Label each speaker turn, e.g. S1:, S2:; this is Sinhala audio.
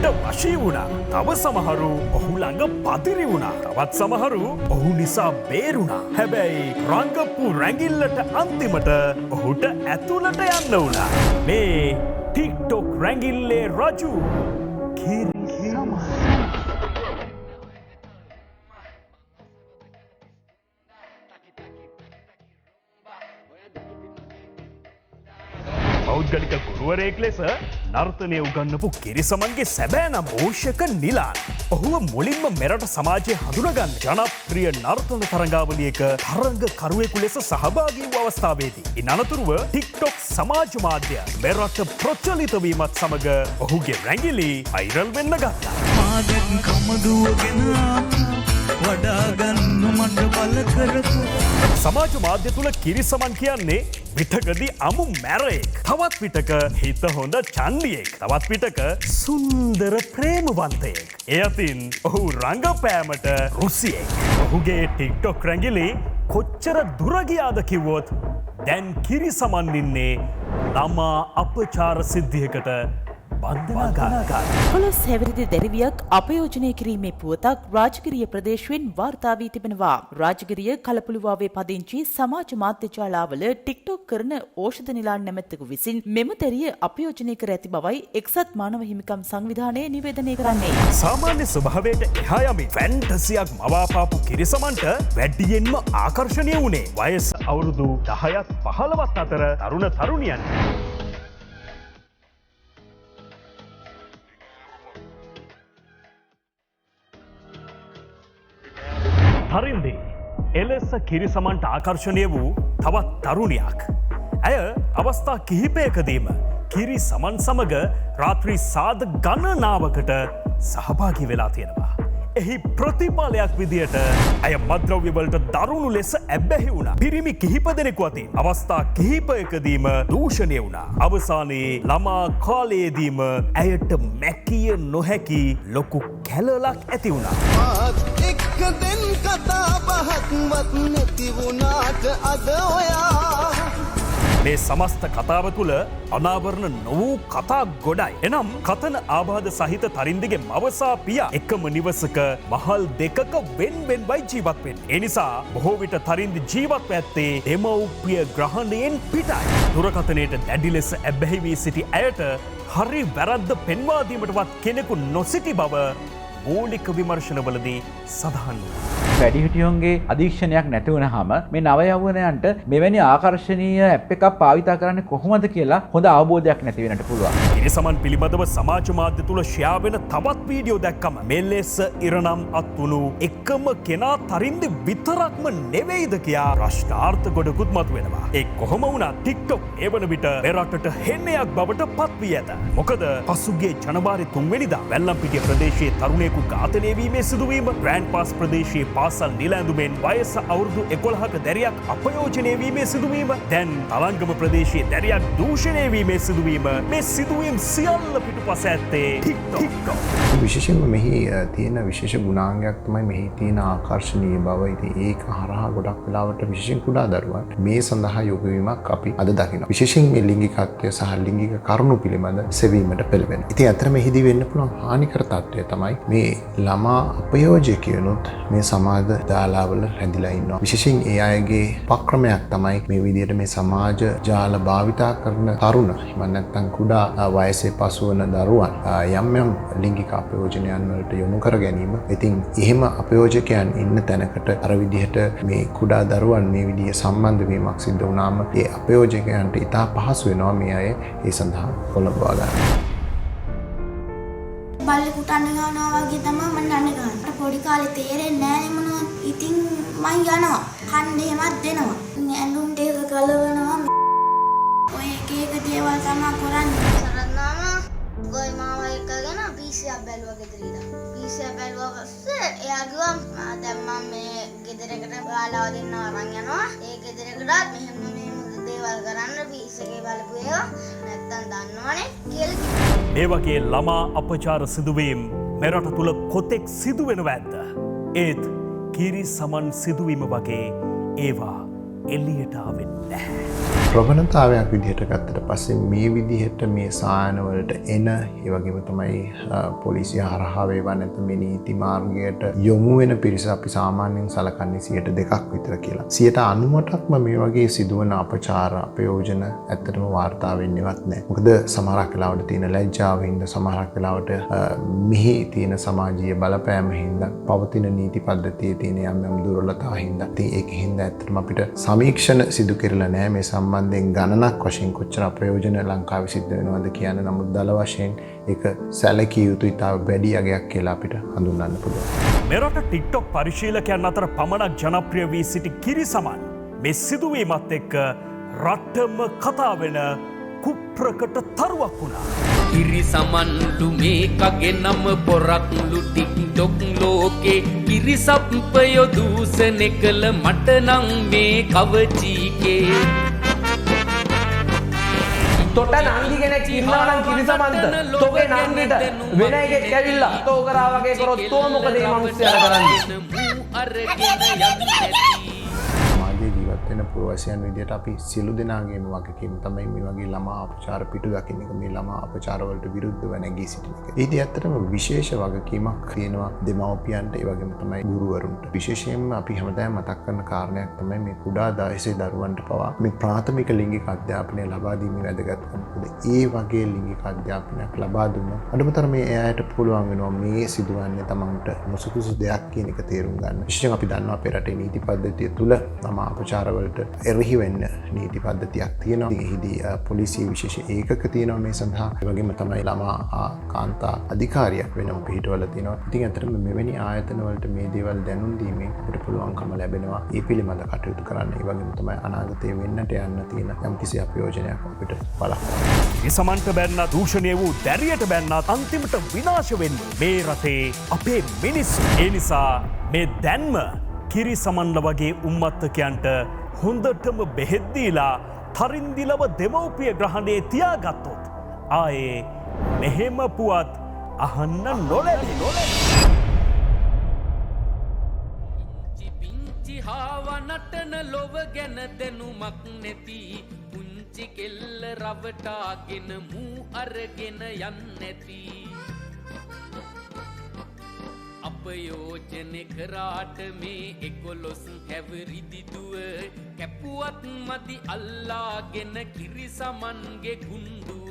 S1: ඔහුට වශී වුණා. තව සමහරු ඔහු ළඟ පදිරි වුණා. තවත් සමහරු ඔහු නිසා බේරුණා. හැබැයි රංගපු රැඟිල්ලට අන්තිමට ඔහුට ඇතුළට යන්න වුණා. මේ ටික්ටොක් රැඟිල්ලේ රජු කිරිසමන්. පෞද්ගලික ගුරුවරයෙක් ලෙස නර්තනය උගන්නපු කිරිසමන්ගේ සැබෑ නම ඕෂක නිලාන්. ඔහුව මුලින්ම මෙරට සමාජයේ හඳුනගන්න ජනප්‍රිය නර්තන තරඟාවලියක තරඟකරුවෙකු ලෙස සහභාගී වූ අවස්ථාවේදී ඉන් අනතුරුව ටික්ටොක් සමාජ මාධ්‍ය මෙරට ප්‍රචලිත වීමත් සමග ඔහුගේ රැඟිලි වෛරල් වෙන්න ගත්තා.
S2: මාදක් කමදුවගෙන වඩාගන්න මට බල කරපු
S1: සමාජ මාධ්‍ය තුල කිරිසමන් කියන්නේ විටකදී අමු මැරයෙක්, තවත් විටක හිත හොඳ චණ්ඩියෙක්, තවත් විටක සුන්දර ප්‍රේමවන්තයෙක්. ඒ අතින් ඔහු රංගපෑමට රුසියෙක්. ඔහුගේ ටික්ටොක් රැඟිලි කොච්චර දුර ගියාද කිව්වොත් දැන් කිරිසමන් ඉන්නේ ළමා අපචාර සිද්ධියකට බන්ධනාගාරයක.
S3: 11 හැවිරිදි දැරිවියක් අපයෝජනය කිරීමේ පුවතක් රාජගිරිය ප්‍රදේශයෙන් වාර්තා වී තිබෙනවා. රාජගිරිය කලපුලුවාවේ පදිංචි සමාජ මාධ්‍ය ජාලාවල ටික්ටොක් කරන ඕෂධ නිලාන් නැමැත්තෙකු විසින් මෙම දැරිය අපයෝජනය කර ඇති බවයි එක්සත් මානව හිමිකම් සංවිධානය නිවේදනය කරන්නේ.
S1: සාමාන්‍ය ස්වභාවයට එහා යමි ෆැන්ටසියක් මවාපාපු කිරිසමන්ට වැඩියෙන්ම ආකර්ෂණය වුණේ වයස අවුරුදු 10ත් 15ත් අතර තරුණ තරුණියන්. තරින්දේ එලෙස කිරිසමන්ට ආකර්ෂණය වූ තවත් තරුණියක්. ඇය අවස්ථා කිහිපයකදීම කිරිසමන් සමග රාත්‍රී සාද ගණනාවකට සහභාගී වෙලා තියෙනවා. එහි ප්‍රතිඵලයක් විදියට ඇය මද්‍රව්‍යවලට දරුණු ලෙස ඇබ්බැහි වුණා. පිරිමි කිහිප දෙනෙකු අතින් අවස්ථා කිහිපයකදීම දූෂණය වුණා. අවසානයේ ළමා කාලයේදීම ඇයට මැකිය නොහැකි ලොකු කැලලක් ඇති වුණා.
S4: එක්කදෙන් කතා බහක්වත් නැති වුණාට අද ඔයා
S1: මේ සමස්ත කතාව තුළ අනාවරණ නොවූ කතා ගොඩයි. එනම් කතන ආබාධ සහිත තරින්දිගේ මවසා පියා එකම නිවසක මහල් දෙකක වෙන්වෙන්වයි ජීවත් වෙන්නේ. ඒ නිසා බොහෝ විට තරින්දි ජීවත් ඇත්තේ දෙමව්පිය ග්‍රහණයෙන් පිටයි. දුරකථනයට දැඩි ලෙස ඇබ්බැහි වී සිටි ඇයට හරි වැරද්ද පෙන්වා දීමටවත් කෙනෙකු නොසිටි බව මූලික විමර්ශනවලදී සඳහන් වුණා.
S5: වැඩිහිටියොන්ගේ අධීක්ෂණයක් නැති වුණාම මේ නව යෞවනයන්ට මෙවැනි ආකර්ශනීය ඇප් එකක් භාවිතා කරන්නේ කොහොමද කියලා හොඳ අවබෝධයක් නැති වෙන්නට පුළුවන්.
S1: කිරිසමන් පිළිබඳව සමාජ මාධ්‍ය තුල ෂෙයා වෙන තවත් වීඩියෝ දැක්කම මෙලෙස ඉරණම් අත්වුණු එකම කෙනා තරින්දි විතරක්ම නෙවෙයිද කියා ප්‍රශ්නාර්ථ ගොඩකුත් මතුවෙනවා. ඒ කොහොම වුණත් TikTok ඒ වන විට මෙරටට හෙන්නයක් බවට පත් වී ඇත. මොකද පසුගිය ජනවාරි 3 වෙනිදා වැල්ලම්පිටිය ප්‍රදේශයේ තරුණයෙකු ඝාතනය වීමේ සිදුවීම, ග්‍රෑන්ඩ් පාස් ප්‍රදේශයේ පාසල් නිලැඳුමෙන් වයස අවුරුදු 11ක දැරියක් අපයෝජනය වීමේ සිදුවීම, දැන් තලංගම ප්‍රදේශයේ දැරියක් දූෂණය වීමේ සිදුවීම, මේ සිදුවීම් සියල්ල පිටුපස ඇත්තේ TikTok.
S6: විශේෂයෙන්ම මෙහි තියෙන විශේෂ ගුණාංගයක් තමයි මෙහි තියෙන ආකර්ශනීය බව. ඉතින් ඒක හරහා ගොඩක් වෙලාවට විශේෂයෙන් කුඩා දරුවන් මේ සඳහා යොමු වීමක් අපි අද දකිනවා. විශේෂයෙන් මේ ලිංගිකත්වය සහ ලිංගික කරුණු පිළිබඳ සෙවීමට පෙළඹෙනවා. ඉතින් අතර මෙහිදී වෙන්න පුළුවන් හානිකර තත්ත්වය තමයි මේ ළමා අපයෝජකයනුත් මේ සමාජ ජාලවල රැඳිලා ඉන්නවා. විශේෂයෙන් ඒ අයගේ උපක්‍රමයක් තමයි මේ විදිහට මේ සමාජ ජාල භාවිතා කරන තරුණ, එහෙම නැත්නම් කුඩා වයසේ පසුවන දරුවන් යම් යම් ලිංගික අපයෝජනයන් වලට යොමු කර ගැනීම. ඉතින් එහෙම අපයෝජකයන් ඉන්න තැනකට අර විදිහට මේ කුඩා දරුවන් මේ විදිහ සම්බන්ධ වීමක් සිද්ධ වුණාම ඒ අපයෝජකයන්ට ඉතා පහසු වෙනවා මේ අය ඒ සඳහා කොළඹවා ගන්න.
S7: බල්ලෙකුට අඬ ගන්නවා වගේ තමයි මම අඬ ගන්නවා. පොඩි කාලේ තේරෙන්නේ නැහැ මොනවද. ඉතින් මම යනවා. කන්න එහෙමත් දෙනවා. ඇඳුම් ටික ගලවනවා. ඔය එක එක දේවල් තමයි කරන්නේ. සරන්නාම ගොයි මාව එක්කගෙන පීසියක් බැලුවා ගෙදර ඉඳන්. පීසියක් බැලුවා පස්සේ එයා කිව්වා දැන් මම මේ ගෙදරකට බාලාව දෙන්න අරන් යනවා. ඒ ගෙදරකටත් මෙහෙම දේවල් කරන්න පීසියගේ බලපු ඒවා නැත්තම් දන්නවනේ කියලා.
S1: මේ වගේ ළමා අපචාර සිදුවීම් මෙරට තුල කොතෙක් සිදුවෙනව ඇද්ද? ඒත් කිරිසමන් සිදුවීම වගේ ඒවා එළියට ආවෙන්නේ නැහැ.
S6: ප්‍රවණතාවයක් විදිහට ගත්තට පස්සේ මේ විදිහට මේ සායනවලට එන ඒ වගේම තමයි පොලිසිය හරහා වේවා නැත්නම් මේ නීති මාර්ගයට යොමු වෙන පිරිස අපි සාමාන්‍යයෙන් සලකන්නේ 2% විතර කියලා. 98%ක්ම මේ වගේ සිදුවන අපචාර අපයෝජන ඇත්තටම වාර්තා වෙන්නේවත් නැහැ. මොකද සමහරක් වෙලාවට තියෙන ලැජ්ජාව හින්දා සමහරක් වෙලාවට මෙහි තියෙන සමාජීය බලපෑම හින්දා පවතින නීති පද්ධතියේ තියෙන යම් දුර්වලතා හින්දා ඉතින් ඒක හින්දා ඇත්තටම අපිට සමීක්ෂණ සිදු කරලා නැහැ මේ සම්බන්ධයෙන් ගණනක් වශයෙන් කොච්චර අපයෝජන ලංකාවේ සිද්ධ වෙනවද කියන නමුත් දල වශයෙන් ඒක සැලකිය යුතු ඉතාම වැඩි අගයක් කියලා අපිට හඳුන්වන්න පුළුවන්.
S1: මෙරට ටික්ටොක් පරිශීලකයන් අතර පමණක් ජනප්‍රිය වී සිටි කිරිසමන් මේ සිදුවීමත් එක්ක රටම කතා වෙන කුප්‍රකට තරුවක් වුණා.
S8: කිරිසමන්ඩු මේකගේ නම පොරක්ලු ටික්ටොක් ලෝකේ කිරිසප්පයෝ දූෂණය කළ මට නම් මේ කවචීකේ
S9: තොට නංගි කෙනෙක් ඉන්නවා නම් කිරිසමන්ත තෝගේ නංගිට වෙන එකෙක් ඇවිල්ලා තෝ කරා වගේ කරොත් තෝ මොකද මේ මිනිස්සුන්ට කරන්නේ?
S6: වෙන පුරවැසියන් විදිහට අපි සියලු දෙනාගේම වගකීම තමයි මේ වගේ ළමා අපචාර පිටු දකින්න එක මේ ළමා අපචාර වලට විරුද්ධව නැගී සිටින එක. ඒදී ඇත්තටම විශේෂ වගකීමක් තියෙනවා දෙමව්පියන්ට ඒ වගේම තමයි ගුරුවරුන්ට. විශේෂයෙන්ම අපි හැමදාම මතක් කරන කාරණයක් තමයි මේ කුඩා දවසේ දරුවන්ට පවා මේ ප්‍රාථමික ලිංගික අධ්‍යාපනය ලබා දීමේ වැදගත්කම. ඒ වගේ ලිංගික අධ්‍යාපනයක් ලබා දුන්නොත් අඩුමතර මේ එයාට පුළුවන් වෙනවා මේ සිදුවන්නේ තමන්ට නොසුදුසු දෙයක් කියන එක තේරුම් ගන්න. විශේෂයෙන් අපි දන්නවා අපේ රටේ නීති පද්ධතිය තුල ළමා අපචාර එරෙහි වෙන්න නීති පද්ධතියක් තියෙනවා. එහිදී පොලිසිය විශේෂ ඒකක තියෙනවා මේ සඳහා. ඒ වගේම තමයි ළමා කාන්තා අධිකාරියක් වෙනම පිහිටවල තියෙනවා. ඉතින් අතරම මෙවැනි ආයතන වලට මේ දේවල් දැනුම් දීමෙන් අපිට පුළුවන්කම ලැබෙනවා මේ පිළිබඳ කටයුතු කරන්න. ඒ වගේම තමයි අනාගතයේ වෙන්නට යන්න තියෙන යම්කිසි අපයෝජනයක් අපිට බලන්න.
S1: කිරිසමන්ට බැන්න දූෂණය වූ දැරියට බැන්නත් අන්තිමට විනාශ වෙන්නේ මේ රටේ අපේ මිනිස්සු. ඒ නිසා මේ දැන්ම කිරිසමන්ල වගේ උම්මත්තකයන්ට හොඳටම බෙහෙද්දීලා තරින්දිලව දෙමව්පිය ග්‍රහණයේ තියාගත්තොත් ආයේ මෙහෙම පුවත් අහන්න නොලැබි.
S8: පිංචි හාව නටන ලොව ගැන දැනුමක් නැති පුංචි කෙල්ල රවටාගෙන මූ අරගෙන යන්නැති අපයෝජන කරාට මේ 11 හැවිරිදිදුව කැපුවත් මදි අල්ලාගෙන කිරිසමන්ගේ ගුණ්ඩුව